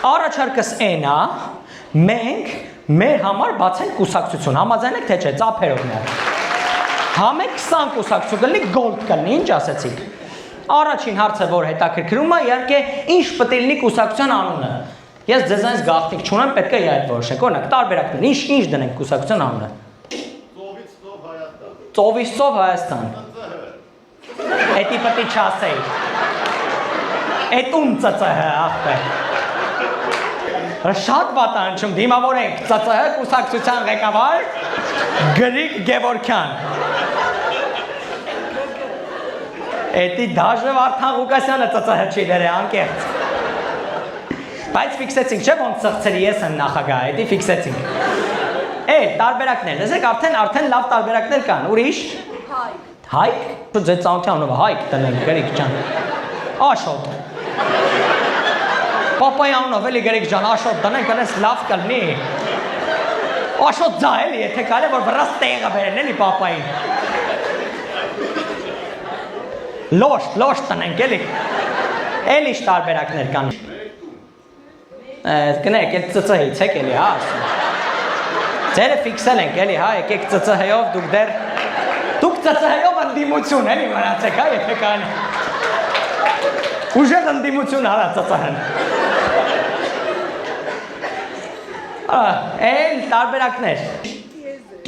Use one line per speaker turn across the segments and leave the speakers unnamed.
Առաջարկս այն է, մենք մեր համար բացենք կուսակցություն, համաձայն եք թե չէ, ծափերով նեղ։ Համենք 20 կուսակցություն կլինի, գոլդ կլինի, ինչ ասեցիք։ Առաջին հարցը, որ հետաքրքրում է, իհարկե, ինչ պետք է լինի կուսակցության անունը։ Ես ձեզանից գաղտնիք չունեմ, պետք է այդ որոշենք։ Օրինակ, տարբերակներ, ինչ դնենք կուսակցության անունը։ Ծովից ծով Հայաստան։ Էդի պետք է չասեի։ Էդ ում ՑՑՀ ախպեր։ Շատ վատանչում դիմավորենք ՑՑՀ կուսակցության ղեկավար Գրիգ Գևորգյան։ Էդի դաժե Վարդան Ղուկասյանը ՑՑՀ չի դերը անկեղծ։ Բայց ֆիքսեցինք, չէ՞ ոնց ծղծերի ես եմ նախագահ, էդի ֆիքսեցինք։ Տարբերակներ, տեսեք արդեն լավ տարբերակներ կան, ուրիշ։ Հայկ։ Ձեր ծանոթյանով հայկ տնենք, Գրիգ ջան։ Աշոտ։ Պապայանով էլի Գրիգ ջան, աշոտ տնենք, այնպես լավ կլինի։ Աշոտ ձա էլի, եթե կարելի որ վրաս տեղը բերեն էլի պապային։ Լոշ տնենք էլի։ Էլի տարբերակներ կան։ Կնեք, էլ ՑՑՀ-ից եք էլի, հա։ Ձերը ֆիքսել ենք էլի, հա, եկեք ՑՑՀ-ով դուք ՑՑՀ-ով ընդդիմություն էլի մնացեք, հա, եթե կան։ Ուժեղ ընդդիմություն արա ՑՑՀ-ն։ Էլ տարբերակներ։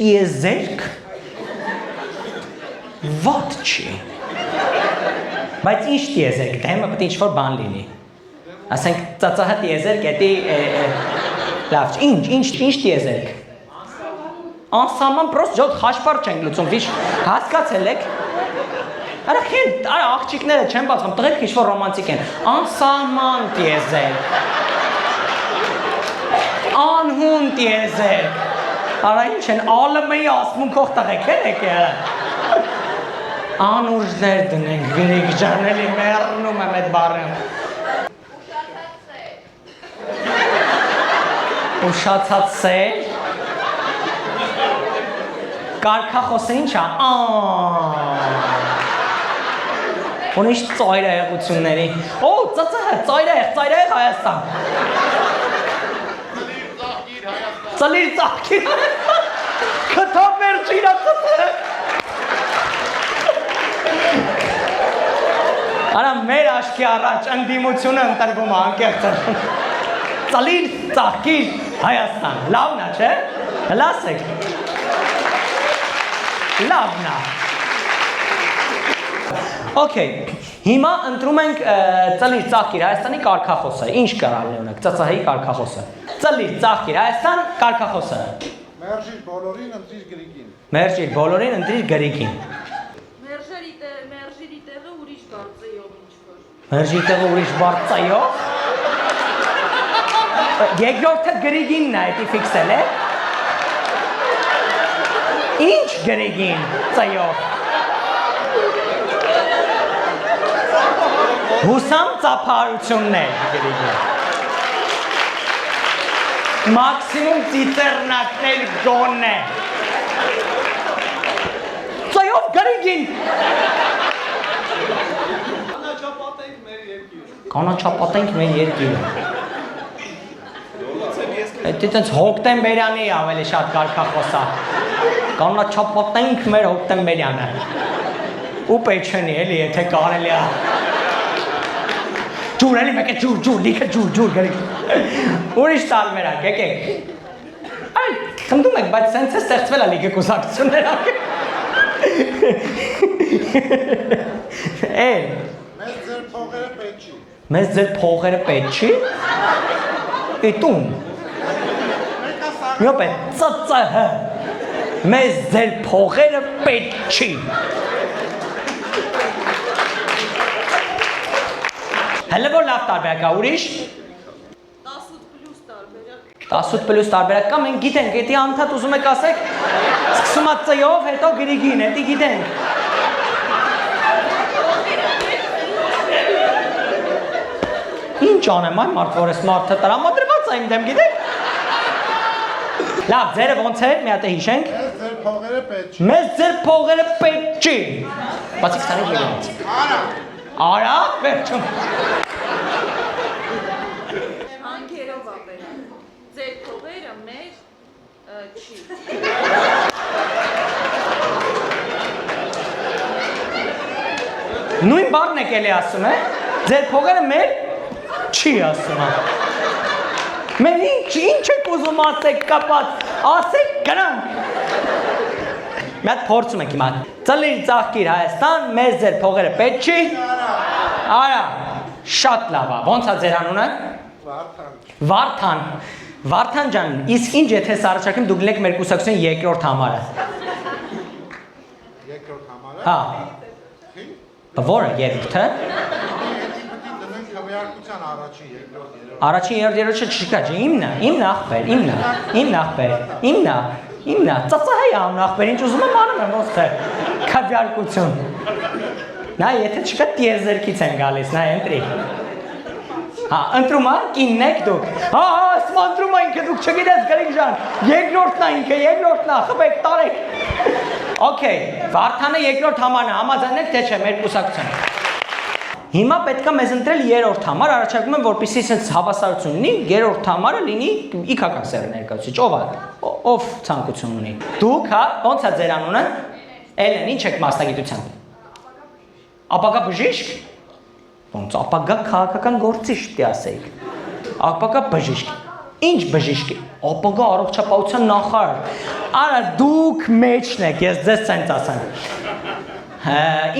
Տիեզերք։ Ված չի։ Բայց ինչ տիեզերք, դեմը պետք է ինչ-որ բան լինի։ Ասենք ՑՑՀ տիեզերք, էդի լավ, ինչ տիեզերք։ Անսահման պրոստ ջոտ խաշպար չենք լուծում, վիշ հասկացել եք։ Արա աղջիկները չեն բացում, տղերք ինչ-որ ռոմանտիկ են։ Անսահման տիեզերք։ Անհուն տիեզերք։ Արա ինչ են, ալմեի ասմունքող տղեք են եկել։ Անուրջներ դնենք, Գրիգ ջան, էլի մեռնում եմ այդ բառը։ Ուշացած սեր։ Կարգախոսը ինչ է, ունիշ ծայրահեղությունների, ՑՑՀ, ծայրահեղ Հայաստան, ծլիր ծաղկիր Հայաստան, կթավ վերջինա ՑՑՀ, արա մեր աշկի առաջ ընդդիմությունը ընտրվում է անկեղծ, ծլիր ծաղկիր Հայաստան, լավն է, չէ, լասեք, լավն է։ Okay, հիմա ընտրում ենք ծլիր ծաղկիր Հայաստանի կարգախոսը, ինչ կարալի ունեք, ՑՑՀ-ի կարգախոսը, ծլիր ծաղկիր Հայաստան կարգախոսը։
Մերժիր բոլորին, ընտրիր Գրիգին։
Մերժիր բոլորին, ընտրիր Գրիգին։
Մերժիրի տեղը ուրիշ բարձայով ինչ-որ։
Մերժի տեղը ուրիշ բարձայով։ Երկրորդը Գրիգինն է, էդի ֆիքսել է։ Ինչ Գրիգին ծայով։ Հուսամ ծափարություններ Գրիգին։ Մաքսիմում ծիծեռնակներ գոնն է։ Ծայով Գրիգին։ Կանաչապատենք մեր երկիրը։ Այդտենց հոկտեմբերյանի ավելի շատ կարգախոսա։ Կանաչապատենք մեր հոկտեմբերյանը։ Ու պեչնի էլի, եթե կարելի է։ Ջուր էլի մեկ է ջուր, լիքը ջուր Գրիգ։ Ուրիշ տարբերակ, եկեք։ Այ, խնդում եք, բայց սենց է ստեղծվել է լիքը կուսակցություններ։
Մեզ ձեր փողերը պետք չի։
Մեզ ձեր փողերը պետք չի։ Էտում։ Մյոպ է, ՑՑՀ։ Մեզ ձեր փողերը պետք չի։ Հələ որ լավ տարբերակ կա, ուրիշ։ 10+ տարբերակ կա, մենք գիտենք, էդի անդադ ուզում եք ասեք, սկսում է ծայով, հետո Գրիգին, էդի գիտենք։ Ինչ անեմ, այ մարդ, որ ես մարդը տրամադրված է իմ դեմ, գիտեք։ Լավ, ձերը ոնց է, մի հատ է հիշենք։
Մեզ ձեր փողերը պետք չի։
Մեզ ձեր փողերը պետք չի։ Բացիկ սարի գրանց։ Արա, վերջում։
երգերով ապեր։ Ձեր փողերը մեր չի։
Նույն բառն եք էլի ասում է։ Ձեր փողերը մեր չի ասում է։ Մեր ինչ եք ուզում ասեք կապած, ասեք գրանք։ Մի հատ փորձում ենք հիմա։ Ծլիր ծաղկիր Հայաստան, մեզ ձեր փողերը պետք չի։ Արա, շատ լավ է։ Ոնց է ձեր անունը։ Վարդան։ Վարդան ջան, իսկ ինչ եթե սա առաջարկեմ դուք լեք մեր կուսակցության երկրորդ համարը։
Երկրորդ համարը։
Հա։ Որը երրորդը։
Դնենք քվեարկության առաջին երկրորդ երրորդ։
Առաջին երրորդը չկա, իմն ախպեր, իմն ախպեր, իմն ծածահայ ամ ախպեր, ինչ ուզում եմ անում եմ ոնց թե քվեարկություն։ Նա եթե չկա տիեզերքից են գալիս, նա ընտրի։ Հա, ընտրում ա, կինն եք դուք։ Հա, ասում ընտրում ա ինքը դուք չգիտես Գրիգ ջան, երկրորդն ա ինքը, երկրորդն ա, խփեք, տարեք։ Okay, Վարդանը երկրորդ համարն է, համաձայն եք թե չէ մեր կուսակցությանը։ Հիմա պետք է մեզ ընտրել երրորդ համար, առաջարկում եմ որպեսզի sense հավասարություն լինի, երրորդ համարը լինի իքական սեռի ներկայացուցիչ, ով ցանկություն ունի։ Դուք, հա, ոնց է ձեր անունը։ Էլեն, ինչ եք մասնագիտությամբ։ Ապագա բժիշկ։ Ոնց ապագա քաղաքական գործիչ պիտի ասեիք։ Ապագա բժիշկ։ Ինչ բժիշկ է։ Ապագա առողջապահության նախարար։ Արա դուք մեջն եք, ես ձեզ ցենց ասեմ։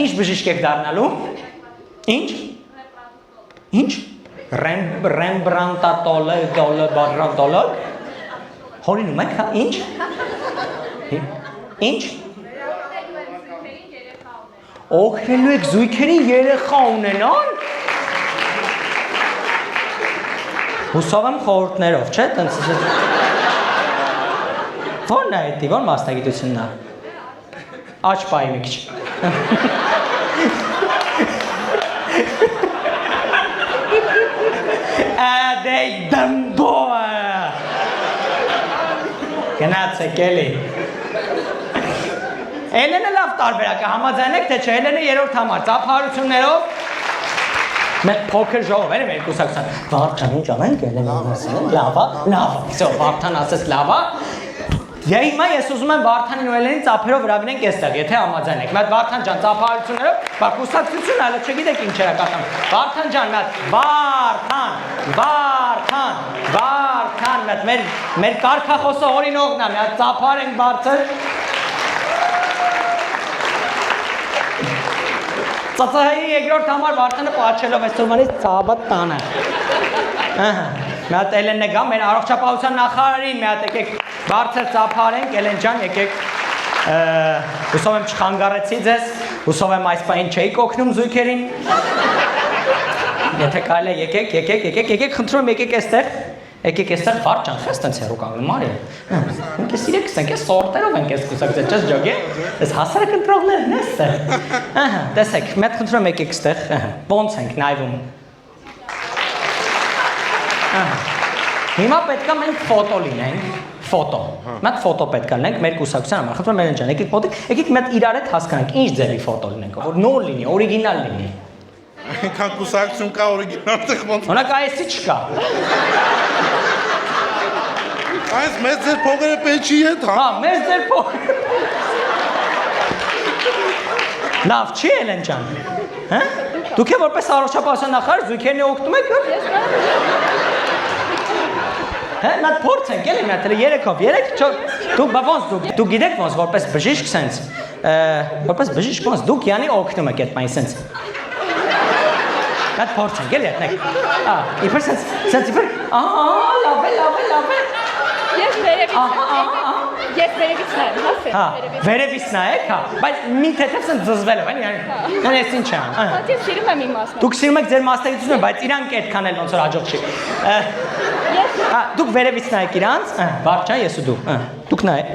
Ինչ բժիշկ եք դառնալու։ Ինչ։ Ինչ։ Ռեմբրանտատոլոգ։ Հորինում եք, հա, ինչ։ Ինչ։ Օգնելու եք զույգերին երեխա ունենան։ Հուսով եմ խորհուրդներով, չէ՞, տենց։ Ո՞րն է դա, ո՞ր մասնագիտությունն է։ Աչ պայի մի քիչ։ Ադեյ դմբո։ Գնացեք էլի։ Էլենը լավ տարբերակ է, համաձայն եք թե չէ, Էլենը երրորդ համար, ծափահարություններով մեր փոքր ժողով էր մեր կուսակցության։ Վարդան ինչ անենք, Էլենն ասել, լավ է, всё, Վարդան ասես լավ է։ Եա հիմա ես ուզում եմ Վարդանին ու Էլենին ծափերով հրավիրենք այստեղ, եթե համաձայն եք։ Մատ Վարդան ջան, ծափահարություններով, բա կուսակցություն այլ չգիտեք ինչ էր կատարում։ Վարդան ջան, Վարդան, մատ մեր կարգախոսը օրինողն է, մի հատ ծափահար ենք բարձր։ Ծածահայի երկրորդ համար Վարդանը պաչելով այս թորմանից ծաբատ տանը։ Մի հատ Էլենն է գա, մեր առողջապահության նախարարին մի հատ եկեք բարձր ծափահարենք, Էլեն ջան, եկեք հուսով եմ չխանգարեցի ձեզ, հուսով եմ այս պահին չէիք օգնում զույգերին։ Եթե կարելի է եկեք, խնդրում եմ եկեք այստեղ։ Եկեք այստեղ Վարդ ջան, խստենց հեռու կանգնում արի։ Ինքս իրեք սենք է սորտերով ենք այս կուսակցել, չես ջոգե։ Այս հասարակ ընտրողներն ես է։ Ահա, տեսեք, մեծ խնդրում եմ եկեք այստեղ, ոնց ենք նայվում։ Ահա։ Հիմա պետք է մենք ֆոտո լինենք, ֆոտո։ Մեծ ֆոտո պետք է լինենք մեր կուսակցության համար։ Խնդրում եմ Էլեն ջան, եկեք մոտիկ, եկեք մեծ իրար հետ հասկանանք, ինչ ձևի ֆոտո լինենք, որ նոր լինի, օրիգինալ լինի։
Այնքան կուսակցություն կա օրիգինալ տեղ ոնց։
Օրինակ այսի չկա։
Այս մեծ ձեր փողերը պետք չի հետ, հա։
Հա, մեծ ձեր փողերը։ Լավ չի Էլեն ջան։ Հա? Դուք եք որպես առողջապահության նախարար զույգերն օգնում եք։ Հա, նա փորձենք էլի մի հատ 3-ով, 3-4։ Դուք բա ոնց դուք գիտեք ոնց որպես բժիշկ սենց։ Որպես բժիշկ ոնց դուք յանի օգնում եք այդ բանի սենց։ Դա փորձենք էլի այդնեք։ Իբր սենց իբր։ Լավ է։
Ես վերևից նայեմ, հասե։
Հա, վերևից նայեք, հա, բայց մի թեթև սենց զզվել եմ, yəni ես ինչ եմ։
Բայց ես սիրում եմ իմ մասնագիտությունը։
Դուք սիրում եք ձեր մասնագիտությունը, բայց իրանք այդքան էլ ոնց որ հաջող չի։ Հա, դուք վերևից նայեք իրանց, Վարդ ջան, ես ու դու, դուք նայեք։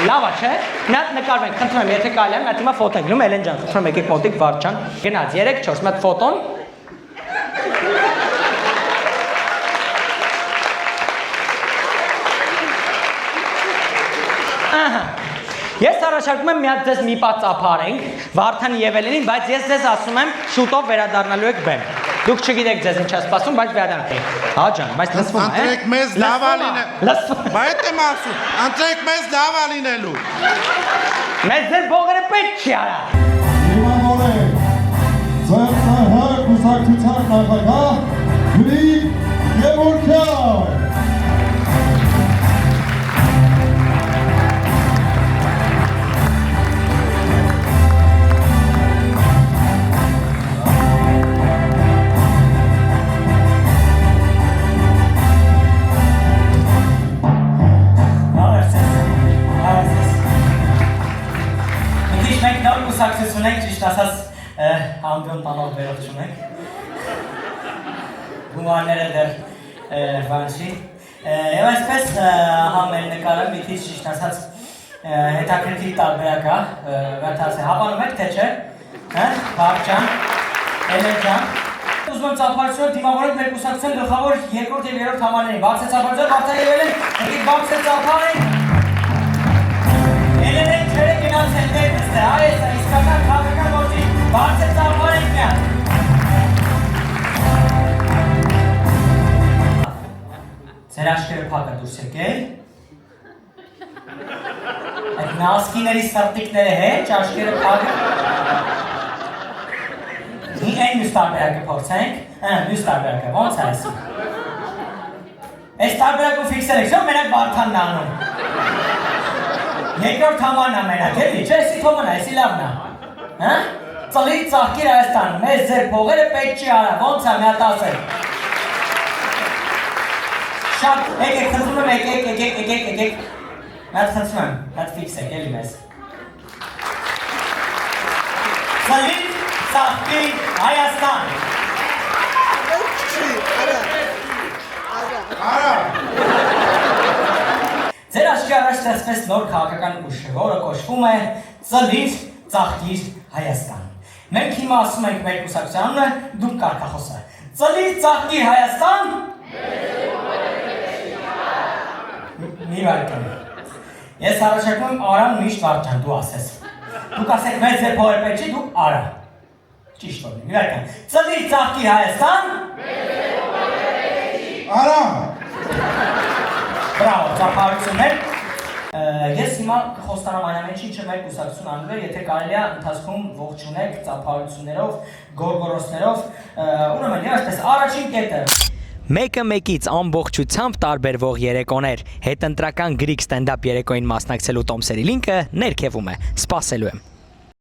Լավ է, չէ՞։ Մի հատ նկարվենք, խնդրում եմ, եթե կարելի է, մի հատ հիմա ֆոտո ենք գնում, Էլեն ջան, խնդրում եկեք մոտիկ Վարդ ջան։ Գնաց 3-4 մի հատ ֆոտոն։ Ահա։ Ես առաջարկում եմ մի հատ ձեզ մի պատ ծափարենք Վարդան եւ Էլենին, բայց ես ձեզ ասում եմ շուտով վերադառնալու եք բեմ։ Դուք չգիտեք ձեզ ինչ է սպասում, բայց վերադառնանք։ Հա ջան, բայց լսվում է։
Ընտրեք մեզ լավ ա լինել։
Լսվում։
Բայց եմ ասում, ընտրեք մեզ լավ ա լինելու։
Մեզ ձեր բողերը պետք չի արա։
Դիմավորեք ձեր սահակ կուսակցության նախագահ Գրիգ Գևորգյան։
Մենք նոր կուսակցություն ենք, ճիշտ ասած ամբյոն տանող վերողջ ունենք։ Գումարները դեռ բան չի։ Եվ այսպես մեր նկարը մի քիչ ճիշտ ասած հետաքրքիր տարբերակ է, վերթացե, հավանում եք, թե չէ, Բաղ ջան, Էլեն ջան։ Ուզում եմ ծափարությունով դիմավորենք մեր կուսակցության գլխավոր երկրորդ և երրորդ համարներին։ Բաղց է ծափարություն, Վարդան և Էլեն, եկեք բաղց է ծափարենք։ Էլեն չերը գնաց են դեր նստե, այս է, իսկական քաղաքական գործի, բաղց է ծափարենք միան։ Ձեր աշկերը փակը դուրս եկել։ Այդ նասկիների սրտիկները հետ, աշկերը փակը։ Այն մյուս տարբերակը փորձենք, մյուս տարբերակը, ոնց է այս։ Այս տարբերակը ֆիքսել եք, շո մենակ Վարդանն անում։ Երկրորդ համարն է մենակ, էլի, չէ, էսի թոմն է, էսի լավն է։ Ծլի ծաղկիր Հայաստան, մեզ ձեր փողերը պետք չի արա, ոնց է մի հատ ասել։ Շատ, եկեք, խնդրում եմ, եկեք, մի հատ խնդրում եմ, մի հատ ֆիքսեք, էլի մեզ։ Ծլի ծաղկիր Հայաստան։ Ձեր աչքի առաջ ստեղծվեց նոր քաղաքական ուժ, որը կոչվում է Ծլիր ծաղկիր Հայաստան։ Մենք հիմա ասում ենք մեր կուսակցության անունը, դուք կարգախոսը։ Ծլիր ծաղկիր Հայաստան։ Մի վարկան։ Ես առաջարկում եմ Արան միշտ Վարդան, դու ասես։ Դուք ասեք մեզ ձեր փողերը պետք չի, դուք արա։ Ճիշտ որնի, մի վարկան։ Ծլիր ծաղկիր Հայաստան։
Արա։
Բրավո, ծափարություններ։ Ես հիմա կխոստանամ այն ամենի ինչը մեր կուսակցություն անում է, եթե կարելի է ընթացքում ողջունեք ծափարություններով, գորգորոսներով, ուրեմն եւ այսպես առաջին կետը։
Մեկը մեկից ամբողջությամբ տարբերվող երեկոներ։ Հետընտրական Greek stand-up երեկոյին մասնակցելու տոմսերի լինքը ներքևում է։ Սպասելու եմ։